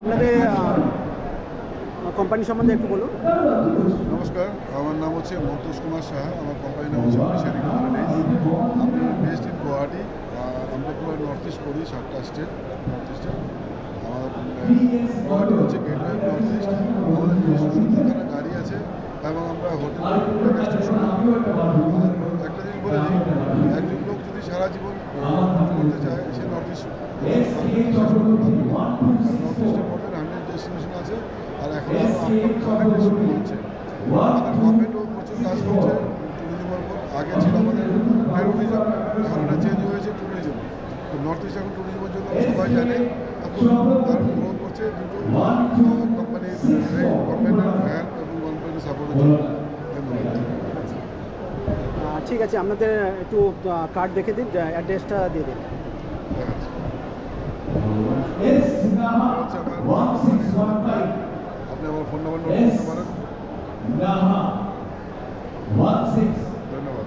আপনাদের কোম্পানি সম্বন্ধে একটু বলুন। নমস্কার, আমার নাম হচ্ছে মন্তোষ কুমার সাহা। আমার কোম্পানির নাম হচ্ছে অফিসিয়ালি হলিডেজ। আমি বেসড ইন গুয়াহাটি। আমরা পুরো নর্থ ইস্ট করি, 7টা স্টেট নর্থ ইস্টে। আমার গুয়াহাটি হচ্ছে গেটওয়ে নর্থ ইস্ট। আমাদের নিজস্ব 70খানা গাড়ি আছে এবং আমরা হোটেল মেগা স্টেশন। আর একটা জিনিস বলে দিই, একজন লোক যদি সারা জীবন করতে চায় সে নর্থ ইস্ট নর্থ ইস্টে মোর দেন 100 ডেস্টিনেশন আছে। আর এখন আরও আপকামিং অনেক ডেস্টিনেশন হচ্ছে। আমাদের গভর্নমেন্টও প্রচুর কাজ করছে ট্যুরিজমের উপর। আগে ছিল আমাদের ট্যুরিজম, এখন এটা চেঞ্জ হয়েছে ট্যুরিজম। তো নর্থ ইস্ট এখন ট্যুরিজমের জন্য সবাই জানে, এখন তারা গ্রো করছে দুটো কোম্পানির গভর্নমেন্টের হেল্প এবং গভর্নমেন্টের সাপোর্টের জন্য। ধন্যবাদ। ঠিক আছে, আপনাদের একটু কার্ড দেখে দিন, অ্যাড্রেসটা দিয়ে দিন। আপনি আমার ফোন নাম্বার নোট করতে পারেন। ধন্যবাদ।